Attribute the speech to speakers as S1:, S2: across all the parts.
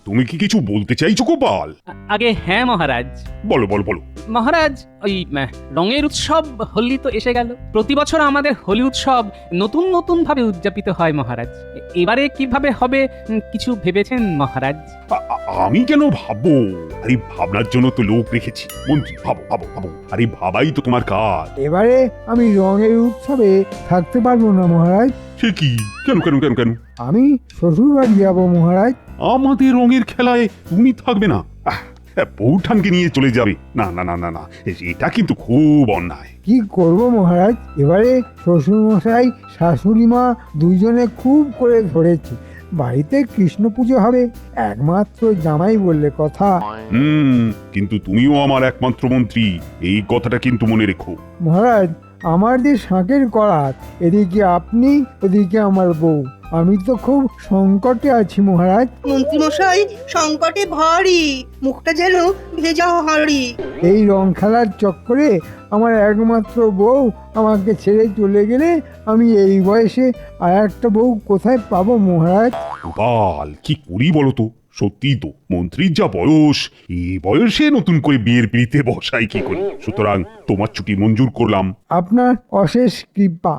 S1: তুমি কি কিছু বলতে চাইছো গোপাল?
S2: আগে হ্যাঁ মহারাজ।
S1: বলো বলো বলো।
S2: মহারাজ ওই রঙের উৎসব হোলি তো এসে গেল। প্রতি বছর আমাদের হোলি উৎসব নতুন নতুন ভাবে উদযাপিত হয় মহারাজ। এবারে কিভাবে হবে কিছু ভেবেছেন মহারাজ?
S1: আমি কেন ভাববো? আরে ভাবনার জন্য তো লোক রেখেছি। মন্ত্রী ভাবো ভাবো ভাবো, আরে ভাবাই তো তোমার কাজ।
S3: এবারে আমি রঙের উৎসবে থাকতে পারবো না মহারাজ।
S1: সে কি? কেন কেন কেন কেন?
S3: আমি শ্বশুর বাড়ি যাবো মহারাজ।
S1: আমাদের রঙের খেলায় তুমি থাকবে না? বউঠানকে নিয়ে চলে যাবে? না না না না না, এটা কিন্তু খুব অন্যায়।
S3: কি করব মহারাজ, এবারে শ্বশুর মশাই শাশুড়ি মা দুইজনে খুব করে ধরেছে। বাড়িতে কৃষ্ণ পুজো হবে, একমাত্র জামাই বললে কথা।
S1: কিন্তু তুমিও আমার একমাত্র মন্ত্রী, এই কথাটা কিন্তু মনে রেখো।
S3: মহারাজ, আমার যে শাঁখের করাত, এদিকে আপনি ওদিকে আমার বউ, আমি তো খুব সংকটে আছি মহারাজ।
S4: মন্ত্রীমশাই সংকটে ভারী, মুখটা যেন ভেজা হাঁড়ি।
S3: এই রং খেলার চক্করে আমার একমাত্র বউ আমাকে ছেড়ে চলে গেলে আমি এই বয়সে আর একটা বউ কোথায় পাবো মহারাজ?
S1: গোপাল, কি করি বলো তো? সত্যি তো, মন্ত্রীর যা বয়স, এই বয়সে নতুন করে বিয়ের পিড়িতে বসাই কি করি? সুতরাং তোমার ছুটি মঞ্জুর করলাম।
S3: আপনার অশেষ কৃপা।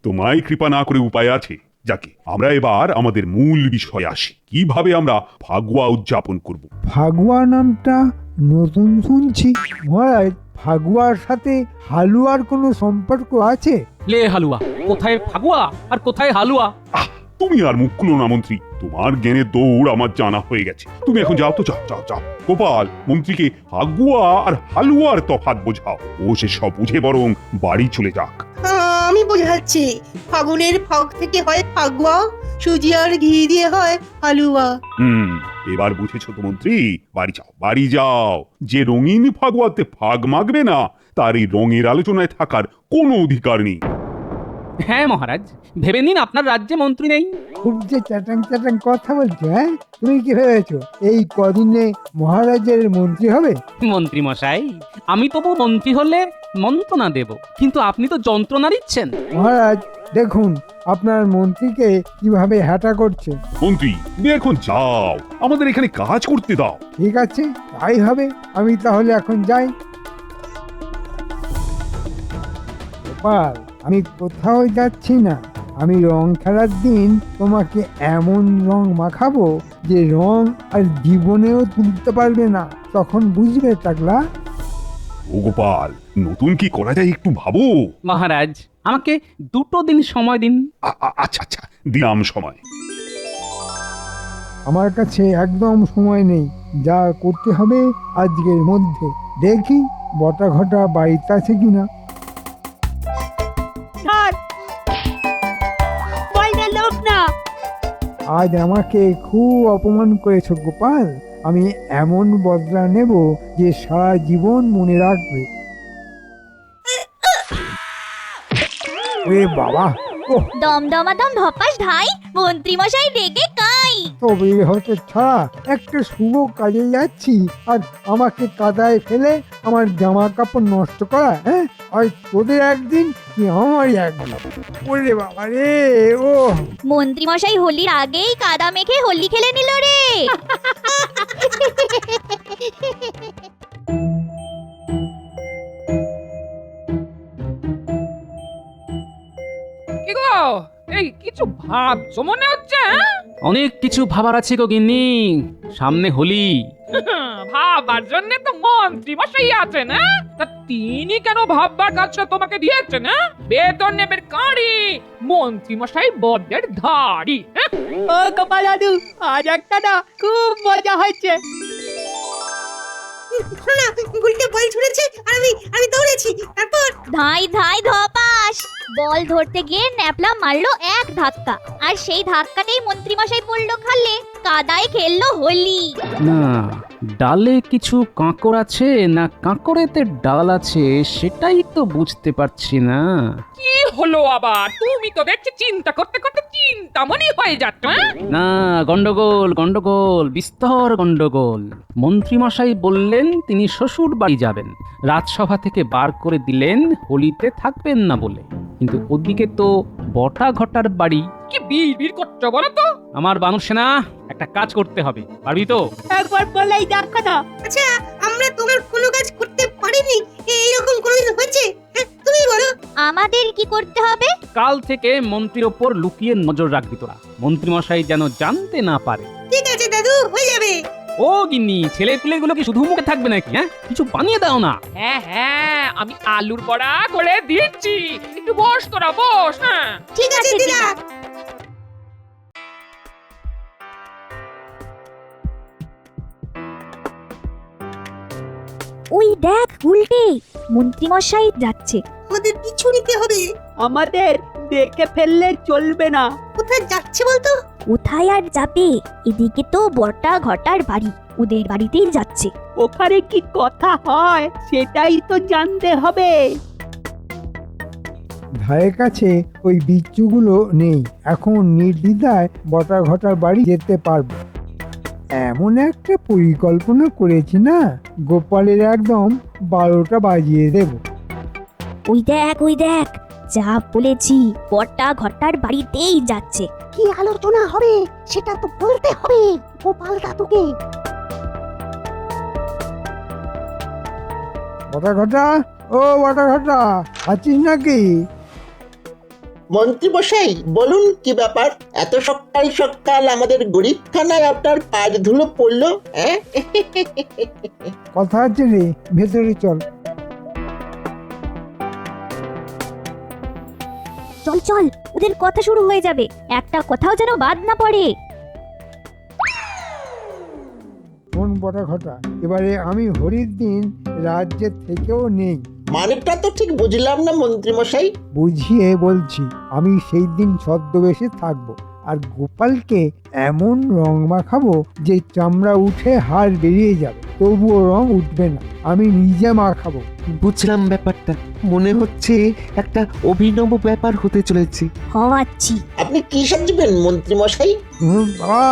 S1: তোমায় কৃপা না করে উপায় আছে? যাকে আমরা এবার আমাদের মূল বিষয়ে আসি, কিভাবে আমরা ফাগুয়া উদযাপন করব।
S3: ফাগুয়া নামটা নতুন শুনছি মহারাজ। ফাগুয়ার সাথে হালুয়ার কোনো সম্পর্ক আছে?
S2: লে হালুয়া, কোথায় ফাগুয়া আর কোথায় হালুয়া?
S1: তুমি আর মুখ খুলো না মন্ত্রী, তোমার জ্ঞানের দৌড় আমার জানা হয়ে গেছে। তুমি এখন যাও তো, যাও যাও যাও। গোপাল, মন্ত্রীকে ফাগুয়া আর হালুয়ার তফাৎ বোঝাও। ও সে সব বুঝে বরং বাড়ি চলে যাক।
S4: আমি বোঝাচ্ছি, ফাগুনের ফাগ থেকে হয় ফাগুয়া, সুজি আর ঘি দিয়ে হয় হালুয়া।
S1: এবার বুঝেছো তো মন্ত্রী? বাড়ি যাও, বাড়ি যাও। যে রঙিন ফাগুয়াতে ফাগ মাগবে না, তার এই রঙের আলোচনায় থাকার কোনো অধিকার নেই।
S2: হ্যাঁ মহারাজ, ভেবে নিন আপনার রাজ্যে মন্ত্রী নেই।
S3: খুব যে চ্যাটাং চ্যাটাং কথা বলছো, হ্যাঁ? তুমি কি ভেবেছো এই কদিনে মহারাজের মন্ত্রী হবে?
S2: মন্ত্রী মশাই, আমি তবু মন্ত্রী হলে মন্ত্রণা দেব, কিন্তু আপনি তো যন্ত্রণা দিচ্ছেন।
S3: মহারাজ দেখুন আপনার মন্ত্রীকে কিভাবে হ্যাটা করছে।
S1: মন্ত্রী, তুমি এখন যাও, আমাদের এখানে কাজ করতে দাও।
S3: ঠিক আছে, তাই হবে। আমি তাহলে এখন যাই। গোপাল, আমি কোথাও যাচ্ছি না। আমি রং খেলার দিন তোমাকে এমন রং মাখাবো যে রং আর জীবনেও তুলতে পারবে না। তখন বুঝবে টাকলা।
S1: ও গোপাল, নতুন কি করা যায় একটু ভাবো।
S2: মহারাজ, আমাকে 2 দিন সময় দিন।
S1: আচ্ছা আচ্ছা, দিলাম সময়।
S3: আমার কাছে একদম সময় নেই, যা করতে হবে আজকের মধ্যে। দেখি বটা ঘটা বাড়িতে আছে কিনা। আজ আমাকে খুব অপমান করেছো গোপাল। আমি এমন বদলা নেব যে সারা জীবন মনে রাখবে। ওরে বাবা,
S5: দমদমাদম ধপাস ধাই, মন্ত্রী মশাই রেগে কাই।
S3: তবে হতে ছাড়া একটা শুভ কাজে যাচ্ছি আর আমাকে কাদায় ফেলে আমার জামা কাপড় নষ্ট করা, হ্যাঁ? আর তোদের একদিন কি আমার একদিন। ওরে বাবা রে, ও
S5: মন্ত্রী মশাই হোলির আগেই কাদা মেখে হোলি খেলে নিল রে।
S6: কি গো, এই কিছু ভাবছো মনে হচ্ছে?
S2: অনেক কিছু ভাবার আছে গো গিন্নি, সামনে হোলি।
S6: ভাবার জন্য তো মন্ত্রী মশাই আছেন, হ্যাঁ? তা তিনি কেন ভাববার কাজটা তোমাকে দিয়েছেন? বেতন নেবেন কারি, মন্ত্রী মশাই বড্ডের ধাড়ি।
S7: ও গোপাল দাদু, আজ একটা না খুব মজা হচ্ছে।
S4: শোনা, গুলকে বল ছুঁড়েছে আর আমি দৌড়েছি। তারপর
S5: ধাই ধাই ধপাস, বল ধরতে গিয়ে ন্যাপলা মারলো এক ধাক্কা, আর সেই ধাক্কাতেই মন্ত্রী মশাই পড়লো খালে, কাদায় খেললো হোলি।
S2: না, ডালে কিছু কাঁকড় আছে না কাঁকড়েতে ডাল আছে, সেটাই তো বুঝতে পারছি না।
S6: কি হলো আবার? তুমি তো দেখছি চিন্তা করতে করতে চিন্তামণি হয়ে যাচ্ছ।
S2: না, গন্ডগোল গন্ডগোল, বিস্তর গন্ডগোল। মন্ত্রীমশাই বললেন তিনি শ্বশুর বাড়ি যাবেন, রাজসভা থেকে বার করে দিলেন হোলিতে থাকবেন না বলে। কিন্তু ওদিকে তো বটা ঘটার বাড়ি
S6: কি বিড় করছো বলো তো?
S2: আমার বানর সেনা, একটা কাজ করতে হবে, পারবি তো?
S7: একবার বলেই দেখো না।
S4: আচ্ছা, আমরা তোমার কোনো কাজ করতে পারিনি, এইরকম কোনোদিন হয়েছে? হ্যাঁ, তুমি বলো।
S5: আমাদের কি করতে হবে?
S2: কাল থেকে মন্ত্রীর ওপর লুকিয়ে নজর রাখবি তোরা, মন্ত্রীমশাই যেন জানতে না পারে।
S4: ঠিক আছে দাদু, হয়ে যাবে।
S2: ও গিন্নি, ছেলে পিলেগুলো কি শুধু মুখে থাকবে নাকি? হ্যাঁ, কিছু বানিয়ে দাও না।
S6: হ্যাঁ, আমি আলুর বড়া করে দিচ্ছি, একটু বস তোরা বস। হ্যাঁ,
S4: ঠিক আছে দিদা।
S5: ওই দেখ উল্টে, মন্ত্রীমশাই যাচ্ছে।
S4: আমাদের পিছু নিতে হবে।
S7: আমাদের দেখে ফেললে চলবে না।
S4: কোথায় যাচ্ছে বলতো?
S5: কোথায় আর যাবে, এদিকে তো বটা ঘটার বাড়ি, ওদের বাড়িতেই যাচ্ছে।
S7: ওখানে কি কথা হয় সেটাই তো জানতে হবে।
S3: ধারে কাছে ওই বিচ্ছুগুলো নেই, এখন নির্দ্বিধায় বটা ঘটার বাড়ি যেতে পারবো। এমন একটা পরিকল্পনা করেছি না, গোপালের একদম 12টা বাজিয়ে দেব।
S5: ওই দেখ, যা বলেছি, বটা ঘটার বাড়িতেই যাচ্ছে।
S8: কি আলোচনা হবে সেটা তো বলতে হবে গোপাল দাদুকে।
S3: বটা ঘটা, ও বটা ঘটা, আছিস নাকি?
S9: মন্ত্রী মশাই বলুন কি ব্যাপার? এত সকাল সকাল আমাদের গরিবখানায় আপনার পায়ের ধুলো পড়লো, হ্যাঁ?
S3: কথা আছে রে, ভেতরে চল।
S5: চল, ওদের কথা শুরু হয়ে যাবে, একটা কথাও যেন বাদ না পড়ে।
S3: কোন বটা ঘটা, এবারে আমি হরির দিন রাজ্যের থেকেও নেই।
S9: মানেটা তো ঠিক বুঝলাম না মন্ত্রী মশাই।
S3: বুঝিয়ে বলছি, আমি সেই দিন ছদ্মবেশে থাকবো, আর গোপালকে এমন রং মাখাবো যে চামড়া উঠে হাড় বেরিয়ে যাবে, তবুও রং উঠবে না। আমি নিজে মাখাবো।
S10: বুঝলাম ব্যাপারটা, মনে হচ্ছে একটা অভিনব ব্যাপার হতে চলেছে।
S5: হওয়াচ্ছি।
S9: আপনি কি সাজবেন মন্ত্রী মশাই?
S3: বাবা,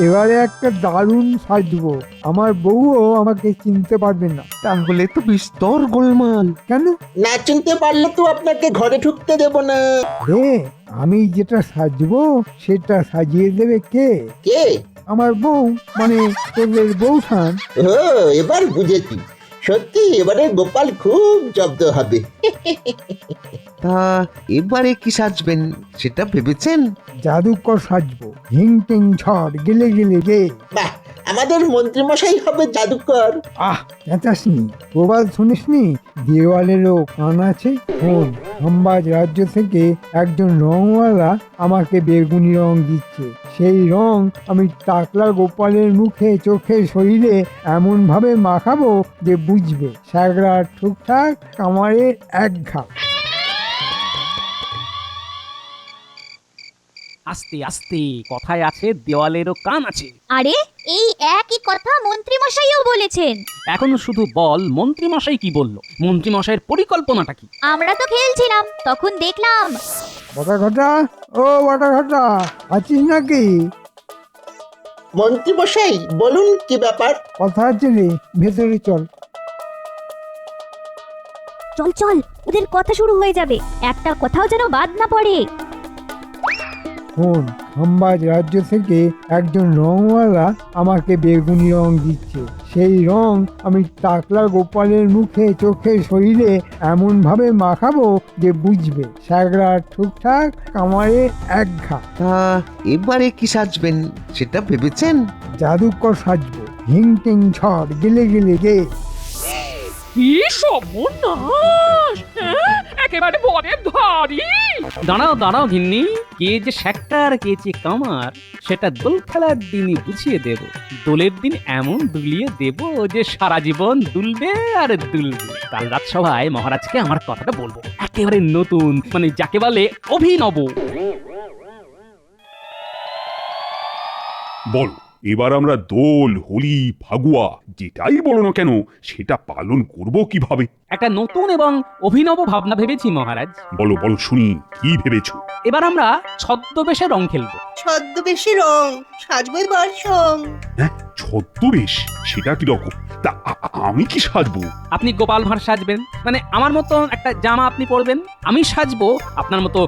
S3: এবারে একটা দারুণ সাজবো, আমার বউও আমাকে চিনতে পারবে না।
S10: তাহলে তো বিস্তর গোলমাল।
S3: কেন?
S9: না চিনতে পারলে তো আপনাকে ঘরে ঢুকতে দেব না।
S3: রে, আমি যেটা সাজবো সেটা সাজিয়ে দেবে কে?
S9: কে?
S3: আমার বউ, মানে তোদের বউঠান।
S9: ও, এবার বুঝেছি। সত্যি এবারে গোপাল খুব জব্দ হবে।
S10: তা এবারে কি সাজবেন সেটা ভেবেছেন?
S3: জাদুকর সাজবো, হিং টিং ঝড় গেলে গেলে গে।
S9: বাহ, আমাদের মন্ত্রী মশাই হবে জাদুকর।
S3: আহ, চেঁচাসনি, প্রবাদ শুনিসনি, দেওয়ালেরও কান আছে। শোন, হাম্বাজ রাজ্য থেকে একজন রংওয়ালা আমাকে বেগুনি রং দিচ্ছে। সেই রং আমি টাকলা গোপালের মুখে, চোখে, শরীরে এমন ভাবে মাখাবো যে বুঝবে স্যাগরা ঠুকঠাক, কামারের এক ঘা।
S2: আস্তে আস্তে, কথায় আছে দেওয়ালেরও কান আছে।
S5: আরে, এই একই কথা মন্ত্রীমশাইও বলেছেন।
S2: এখন শুধু বল, মন্ত্রীমশাই কি বললো? মন্ত্রীমশাইয়ের পরিকল্পনাটা কি?
S5: আমরা তো খেলছিলাম, তখন দেখলাম।
S3: বটা ঘটা, ও বটা ঘটা, আছিস নাকি?
S9: মন্ত্রী মশাই বলুন কি ব্যাপার?
S3: কথা আছে রে, ভেতরে চল।
S5: চল, ওদের কথা শুরু হয়ে যাবে, একটা কথাও যেন বাদ না পড়ে।
S3: শোন, হাম্বাজ রাজ্য থেকে একজন রংওয়ালা আমাকে বেগুনি রং দিচ্ছে। সেই রং আমি টাকলা গোপালের মুখে, চোখে, শরীরে এমন ভাবে মাখাবো যে বুঝবে স্যাগরা ঠুকঠাক, কামারের এক ঘা।
S10: তা এবারে কি সাজবেন সেটা ভেবেছেন?
S3: জাদুকর সাজবো, হিং টিং ঝড় গেলে গেলে গে।
S6: কি সর্বনাশ! হ্যাঁ, একেবারে বনের ধারি।
S2: দাঁড়াও ঘিন্নি, কে যে শ্যাক্টার কে যে কামার সেটা দোল খেলার দিনই বুঝিয়ে দেব। দোলের দিন এমন দুলিয়ে দেব যে সারা জীবন দুলবে আর দুলবে। কাল রাজসভায় মহারাজকে আমার কথাটা বলবো, একেবারে নতুন, মানে যাকে বলে অভিনব।
S1: বল, এবার আমরা দোল, হোলি, ফাগুয়া যেটাই বলো না কেন সেটা পালন করব কিভাবে?
S2: একটা নতুন এবং অভিনব ভাবনা ভেবেছি মহারাজ।
S1: বলো বলো শুনি, কি ভেবেছো?
S2: এবার আমরা ছদ্মবেশে রং খেলবো।
S4: ছদ্মবেশী রং সাজবো এবার সং।
S1: হ্যাঁ, ছদ্মবেশ, সেটা কি রকম? তা আমি কি সাজবো?
S2: আপনি গোপাল ভাঁড় সাজবেন, মানে আমার মতো একটা জামা আপনি পরবেন। আমি সাজবো আপনার মতো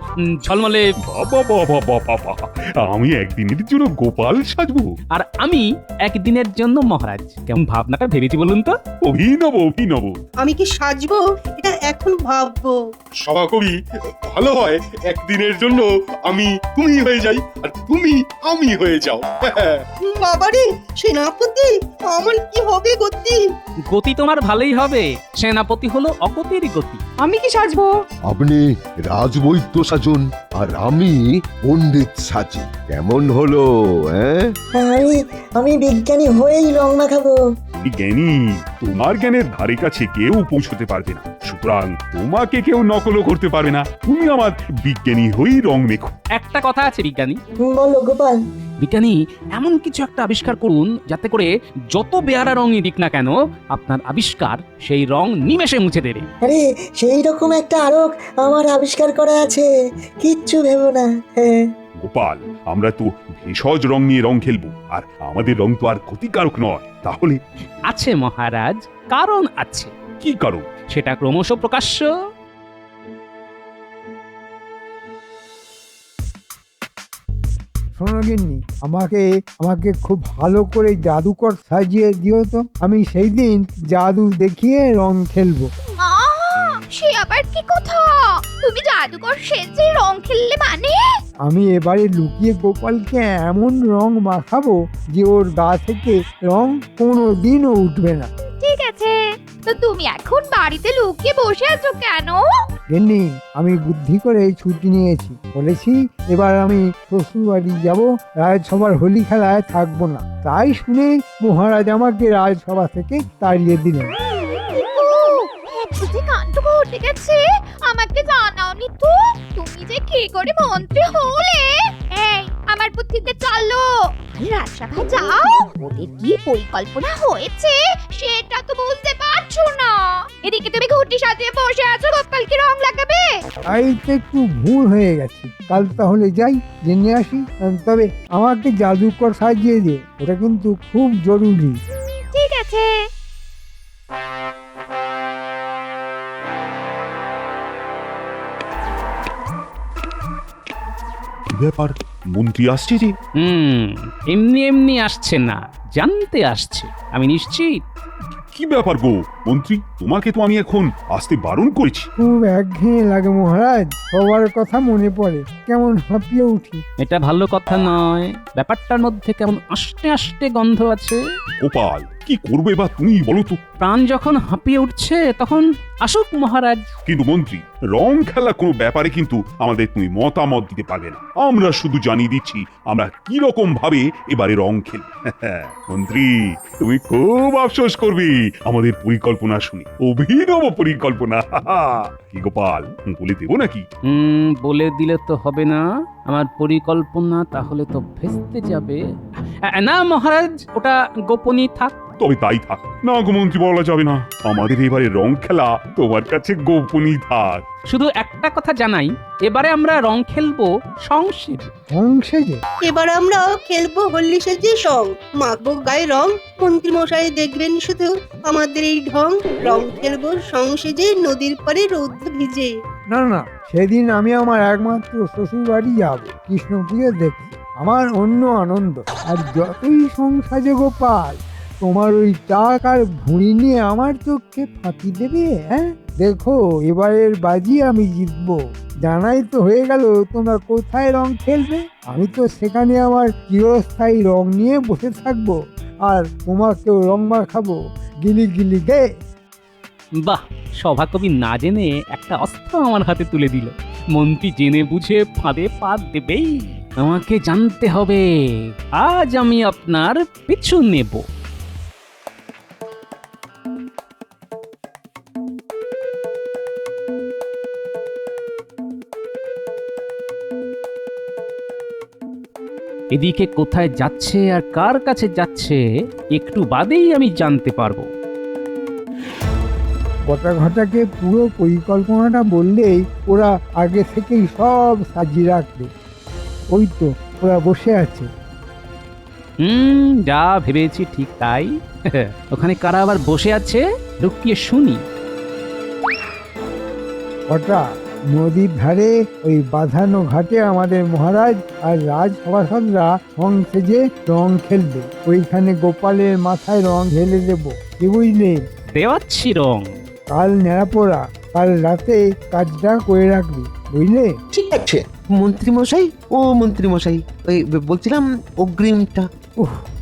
S2: ঝলমলে,
S1: বাবা বাবা বাবা বাবা, আমি একদিনের জন্য গোপাল সাজবো?
S2: আর আমি একদিনের জন্য মহারাজ। কেমন ভাবনাটা ভেবেছি বলুন তো?
S1: অভিনব অভিনব।
S4: আমি কি সাজবো এটা এখন ভাববো।
S11: সভাকবি, ভালো হয় একদিনের জন্য আমি তুমি হয়ে যাই আর তুমি আমি হয়ে যাও।
S4: বাবারে সেনাপতি, আমার কি হবে গতি?
S2: গতি তোমার ভালোই হবে, সেনাপতি হলো অগতির গতি।
S7: আমি কি সাজবো?
S12: আপনি রাজবৈদ্য সাজুন আর আমি পণ্ডিত সাজি। কেমন হলো?
S8: আমি বিজ্ঞানী হয়েই রং মাখাবো।
S1: জ্ঞানী, তোমার জ্ঞানের ধারে কাছে কেউ পৌঁছতে পারবে না, সুতরাং তোমাকে কেউ নকলও করতে পারবে না। তুমি আমার বিজ্ঞানী হয়েই রং মেখো।
S2: একটা কথা আছে বিজ্ঞানী,
S8: বলো গোপাল।
S2: বিজ্ঞানী এমন কিছু একটা আবিষ্কার করুন যাতে করে যত বেয়ারা রঙই দিক না কেন আপনার আবিষ্কার সেই রং নিমেষে মুছে দেবে।
S8: আরে সেই রকম একটা আলোক আমার আবিষ্কার করা আছে, কিচ্ছু ভেবো না।
S1: গোপাল, আমরা তো ভেষজ রং নিয়ে রং খেলবো, আর আমাদের রং তো আর ক্ষতিকারক নয়। তাহলে?
S2: আছে মহারাজ, কারণ আছে।
S1: কি কারণ?
S2: সেটা ক্রমশ প্রকাশ্য।
S3: শোনো গিন্নি, আমাকে খুব ভালো করে জাদুকর সাজিয়ে দিও তো। আমি সেই দিন জাদু দেখিয়ে রং খেলবো।
S5: সে আবার কি কথা? তুমি জাদুকর সেজে রং খেললে মানে?
S3: আমি এবারে লুকিয়ে গোপালকে এমন রং মাখাবো যে ওর গা থেকে রং কোনোদিনও উঠবে না।
S5: ঠিক আছে, তো তুমি এখন বাড়িতে লুকিয়ে বসে আছো কেন?
S3: গিন্নি, আমি বুদ্ধি করে ছুটি নিয়েছি। বলেছি এবার আমি শ্বশুর বাড়ি যাবো, রাজসভার হোলি খেলায় থাকবো না। তাই শুনে মহারাজ আমাকে রাজসভা থেকে তাড়িয়ে দিলেন।
S5: কাণ্ড ঘটে গেছে, আমাকে জানাওনি তো। তুমি যে কি করে মন্ত্রী হলে? এই আমার বুদ্ধিতে চলো, রাজসভায় যাও। ওদের কি পরিকল্পনা হয়েছে সেটা তো বুঝতে পারছো না। এদিকে তুমি ঘুটি সাজিয়ে বসে আছো, গোপালকে রং লাগাবে।
S3: তাই তো একটু ভুল হয়ে গেছে। কাল তাহলে যাই, জেনে আসি। তবে আমাকে জাদুকর সাজিয়ে দে, ওটা কিন্তু খুব জরুরি।
S5: ঠিক আছে।
S1: ব্যাপার, মন্ত্রী আসছে যে?
S2: এমনি এমনি আসছে না, জানতে আসছে। আমি নিশ্চিত।
S1: কি ব্যাপার গো মন্ত্রী, তোমাকে তো আমি এখন আসতে বারণ করেছি।
S3: খুব একঘেয়ে লাগে মহারাজ, সবার কথা মনে পড়ে, কেমন হাঁপিয়ে উঠি।
S2: এটা ভালো কথা নয়, ব্যাপারটার মধ্যে কেমন আস্তে আস্তে গন্ধ আছে।
S1: গোপাল, কি করবে বা তুমি বলো তো?
S2: প্রাণ যখন হাঁপিয়ে উঠছে তখন আসুক মহারাজ।
S1: কিন্তু মন্ত্রী, রং খেলা কোনো ব্যাপারে কিন্তু আমাদের তুমি মতামত দিতে পারবে না। আমরা শুধু জানিয়ে দিচ্ছি আমরা কি রকম ভাবে এবারে রং খেলব। মন্ত্রী, তুমি খুব আফসোস করবে আমাদের পরিকল্পনা শুনে, অভিনব পরিকল্পনা। কি গোপাল, বলে দেবো নাকি?
S2: বলে দিলে তো হবে না, আমার পরিকল্পনা তাহলে তো ভেস্তে যাবে। না মহারাজ, ওটা গোপনই থাক।
S1: তবে তাই থাক। না গো মন্ত্রী, বলা যাবে না। আমাদের এবারে রং খেলা তোমার কাছে গোপনই থাক।
S2: শুধু একটা কথা জানাই, এবারে আমরা রং খেলবো
S3: সংসেজে।
S4: এবার আমরা খেলবো হোলি সেজে সং, মাখবো গায়ে রং। মন্ত্রী মশাই দেখবেন শুধু আমাদের এই ঢং। রং খেলবো সংসেজে, নদীর পাড়ে রৌদ্র ভিজে।
S3: না না, সেদিন আমি আমার একমাত্র শ্বশুর বাড়ি যাবো কৃষ্ণ পুজো দেখতে। আমার অন্য আনন্দ। আর যতই সংসাজে গোপাল, তোমার ওই টাক আর ভুঁড়ি নিয়ে আমার চোখে ফাঁকি দেবে? দেখো, এবারের বাজি আমি জিতবো। জানাই তো হয়ে গেল তোমরা কোথায় রং খেলবে। আমি তো সেখানে আমার চিরস্থায়ী রং নিয়ে বসে থাকবো, আর তোমাকেও রং মাখাবো গিলি গিলি গে।
S2: বাহ, সভাকবি না জেনে একটা অস্ত্র আমার হাতে তুলে দিল। মন্ত্রী জেনে বুঝে ফাঁদে পা দেবেই। আমাকে জানতে হবে, আজ আমি আপনার পিছু নেব। এদিকে কোথায় যাচ্ছে আর কার কাছে যাচ্ছে একটু বাদেই আমি জানতে পারবো।
S3: ঘটাকে পুরো পরিকল্পনাটা বললেই ওরা আগে থেকেই সব সাজিয়ে রাখবে। ওই তো ওরা বসে আছে।
S2: যা ভেবেছি ঠিক তাই। ওখানে কারা আবার বসে আছে লুকিয়ে শুনি।
S3: ওটা নদীর ধারে ওই বাঁধানো ঘাটে আমাদের মহারাজ আর রাজসভাসদরা রং সেজে রং খেলবে। ওইখানে গোপালের মাথায় রং ঢেলে দেব, কি বুঝলে?
S2: দেওয়াচ্ছি রং।
S3: কাল নেড়াপোড়া, কাল রাতে কাজটা করে রাখবি, বুঝলে?
S9: ঠিক আছে।
S10: মন্ত্রী মশাই, ও মন্ত্রী মশাই, ওই বলছিলাম অগ্রিমটা।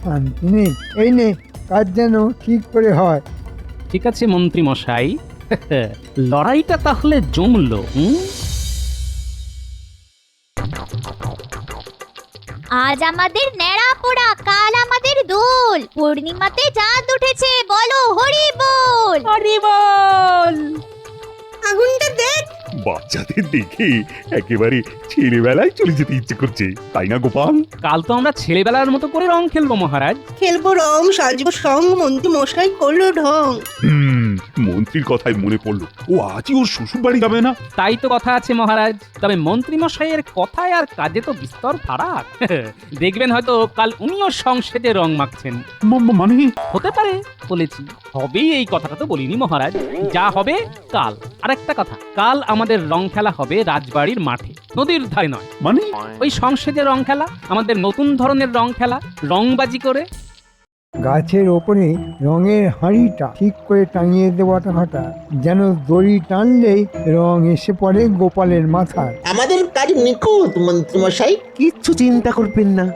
S3: শান্তি নেই। এই নে, কাজ যেন ঠিক করে হয়।
S2: ঠিক আছে মন্ত্রী মশাই। লড়াইটা তাহলে জমলো।
S5: আজ আমাদের ন্যাড়া পোড়া, কাল আমাদের দোল। পূর্ণিমাতে চাঁদ উঠেছে, বলো হরি বল।
S7: হরি বল।
S4: আগুনটা দেখ।
S1: বাচ্চাদের দেখে একেবারে ছেলেবেলায় চলে যেতে ইচ্ছে করছে, তাই না গোপাল?
S2: কাল তো আমরা ছেলেবেলার মতো করে রং খেলবো মহারাজ।
S4: খেলবো রং, সাজবো সং, মন্ত্রী মশাই করলো ঢং।
S1: মন্ত্রীর কথায় মনে পড়লো, ও আজই ওর শ্বশুর বাড়ি যাবে না?
S2: তাই তো কথা আছে মহারাজ। তবে মন্ত্রী মশাইয়ের কথায় আর কাজে তো বিস্তর ফারাক। দেখবেন হয়তো কাল উনিও সংসদে রং মাখছেন।
S1: মানে?
S2: হতে পারে বলেছি, হবেই এই কথাটা তো বলিনি মহারাজ। যা হবে কাল। আর একটা কথা, কাল আমাদের রং খেলা হবে রাজবাড়ির মাঠে, নদীর ধারে নয়।
S1: মানে?
S2: ওই সংসদে রং খেলা, আমাদের নতুন ধরনের রং খেলা, রংবাজি করে।
S3: গাছের ওপরে রঙের হাঁড়িটা ঠিক করে টাঙিয়ে দেওয়াটা ঘটা, যেন দড়ি টানলেই রং এসে পড়ে গোপালের মাথায়।
S9: আমাদের কাজ নিখুঁত মন্ত্রী মশাই।
S10: কিচ্ছু চিন্তা করবেন না।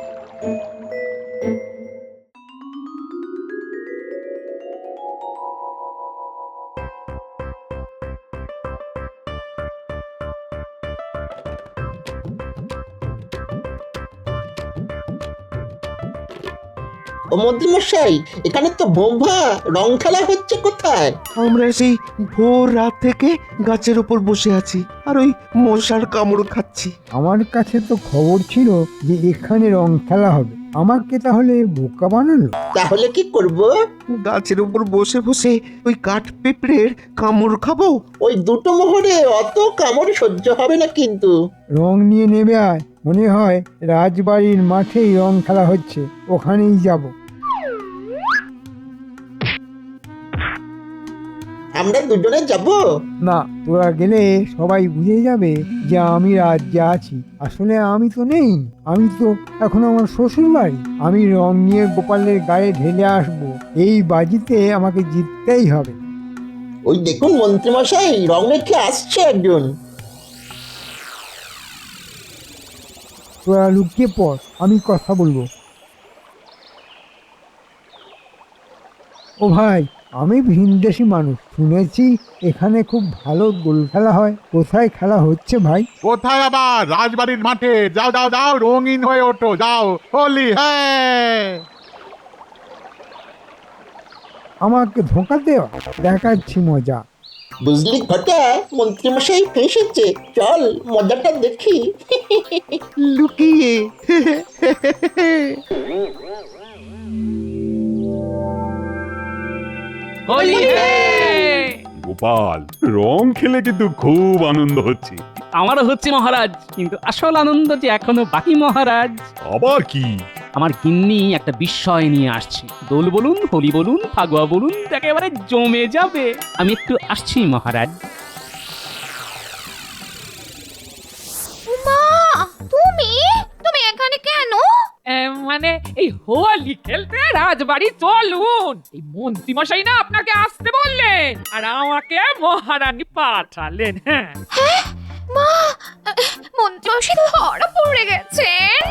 S9: ও মন্ত্রী মশাই, এখানে তো বোম্বা রং খেলা হচ্ছে কোথায়?
S10: আমরা সেই ভোর রাত থেকে গাছের ওপর বসে আছি আর ওই মশার কামড় খাচ্ছি।
S3: আমার কাছে তো খবর ছিল যে এখানে রং খেলা হবে, আমাকে তাহলে বোকা বানালো।
S9: তাহলে কি করব?
S10: গাছের উপর বসে বসে ওই কাঠ পেঁপড়ের কামড় খাবো।
S9: ওই দুটো মোহরে অত কামড় সহ্য হবে না কিন্তু।
S3: রং নিয়ে নেমে আয়, মনে হয় রাজবাড়ির মাঠেই রং খেলা হচ্ছে, ওখানেই যাব।
S9: আমরা দুজনে যাব?
S3: না, তোরা গেলে সবাই বুঝে যাবে যে আমি রাজ্যে আছি। আসলে আমি তো নেই, আমি তো এখন আমার শ্বশুর বাড়ি। আমি রং নিয়ে গোপালের গায়ে ঢেলে আসবো, এই বাজিতে আমাকে জিততেই হবে।
S9: ওই দেখুন মন্ত্রী মশাই, রং মেখে আসছে একজন।
S3: তোরা লুকিয়ে পড়, আমি কথা বলবো। ও ভাই, আমি ভিনদেশি মানুষ, শুনেছি এখানে খুব ভালো গোল খেলা হয়। কোথায় খেলা হচ্ছে ভাই?
S11: কোথায় আবার? রাজবাড়ির মাঠে। যাও যাও যাও, রঙিন হয়ে ওঠো, যাও, হোলি হ্যাঁ।
S3: আমাকে ধোঁকা দেওয়া, দেখাচ্ছি মজা।
S9: বুঝলি ঘটা, মন্ত্রী মশাই ফেসেছে, চল মজাটা দেখি।
S10: লুকিয়ে।
S2: হোলি হে!
S1: গোপাল, রং খেলে কিন্তু খুব আনন্দ হচ্ছে।
S2: আমারও হচ্ছে মহারাজ, কিন্তু আসল আনন্দ যে এখনো বাকি মহারাজ।
S1: আবার কি?
S2: আমার গিন্নি একটা বিস্ময় নিয়ে আসছে। দোল বলুন, হোলি বলুন, ফাগুয়া বলুন, একেবারে জমে যাবে। আমি একটু আসছি মহারাজ।
S5: মা, তুমি তুমি এখানে কেন?
S6: মানে এই হোলি খেলতে রাজবাড়ি চলুন। এই মন্ত্রী মশাই না আপনাকে আসতে বললেন, আর আমাকে মহারানী পাঠালেন। হ্যাঁ
S5: মা, মন্ত্রী ধরা পড়ে গেছেন।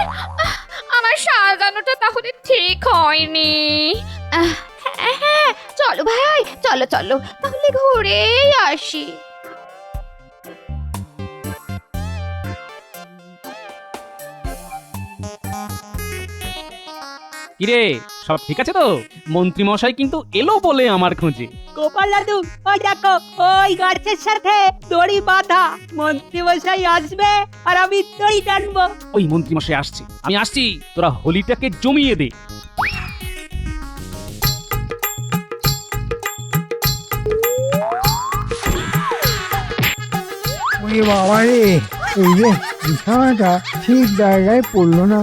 S5: আমার সাজানোটা তাহলে ঠিক হয়নি। হ্যাঁ হ্যাঁ, চলো ভাই, চলো চলো, তাহলে ঘুরেই আসি।
S2: কিরে, সব ঠিক আছে তো? মন্ত্রী মশাই কিন্তু এলো বলে আমার খোঁজে।
S7: গোপাল দাদু, ওই দেখো, ওই গাছের সাথে দড়ি বাঁধা। মন্ত্রী মশাই আসবে আর আমি দড়ি টানবো।
S2: ওই মন্ত্রী মশাই আসছে, আমি আসছি। তোরা হোলিটাকে জমিয়ে দে।
S3: ওরে বাবা রে, এই যে বিছানাটা ঠিক জায়গায় পড়লো না।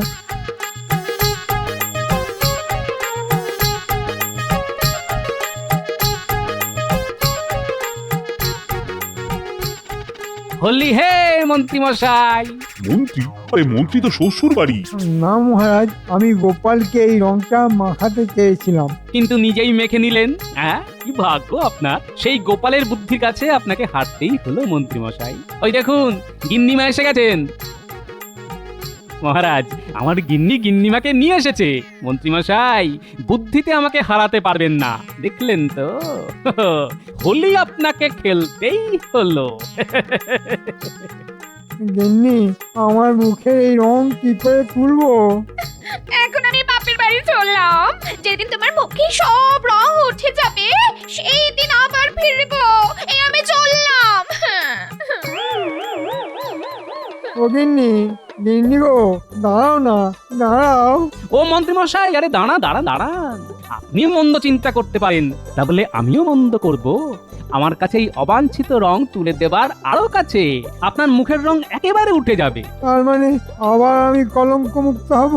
S2: হোলি হে মন্ত্রী মশাই।
S1: মন্ত্রী? আরে মন্ত্রী তো শ্বশুর বাড়ি।
S3: না মহারাজ, আমি গোপালকে এই রংটা মাখাতে চেয়েছিলাম।
S2: কিন্তু নিজেই মেখে নিলেন। হ্যাঁ, কি ভাগ্য আপনার। সেই গোপালের বুদ্ধির কাছে আপনাকে হারতেই হলো মন্ত্রী মশাই। ওই দেখুন, গিন্নিমা এসে গেছেন। মহারাজ, আমার গিন্নিমাকে নিয়ে এসেছে। মন্ত্রী মশাই, বুদ্ধিতে আমাকে হারাতে পারবেন না, দেখলেন তো। হোলি আপনাকে খেলতেই হলো।
S3: গিন্নি, আমার মুখে এই রং কি করে তুলবো?
S5: এখন আমি বাপের বাড়ি চললাম। যেদিন তোমার মুখে সব রং উঠে যাবে সেই দিন আবার ফিরবো। এই আমি চললাম।
S3: ও গিন্নি, গিন্নি গো, দাঁড়াও না, দাঁড়াও।
S2: ও মন্ত্রী মশাই, আরে দাঁড়ান। আপনিও মন্দ চিন্তা করতে পারেন, তা বলে আমিও মন্দ করব? আমার কাছে এই অবাঞ্ছিত রং তুলে দেবার আরো কাছে আপনার মুখের রং একেবারে উঠে যাবে।
S3: তার মানে আবার আমি কলঙ্ক মুক্ত হব?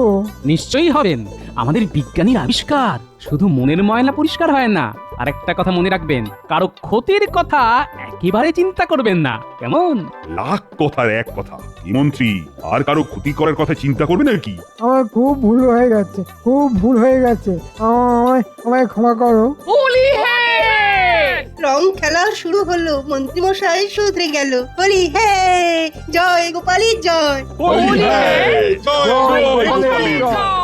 S2: নিশ্চয়ই হবেন। আমাদের বিজ্ঞানীর আবিষ্কার শুধু মনের ময়লা পরিষ্কার হয় না। আর একটা কথা মনে রাখবেন, কারো ক্ষতির কথা একেবারে চিন্তা করবেন না, কেমন?
S1: লাখ কথার এক কথা। কি মন্ত্রী, আর কারো ক্ষতি করার কথা চিন্তা করবে নাকি?
S3: আমার খুব ভুল হয়ে গেছে, আমায় ক্ষমা করো।
S6: হোলি হে!
S4: রং খেলা শুরু হলো, মন্ত্রী মশাই শুধরে গেল। হোলি হে, জয় গোপালী জয়।
S6: হোলি হে!
S1: জয়, জয়,
S6: জয়,
S1: গোপালের
S6: জয়।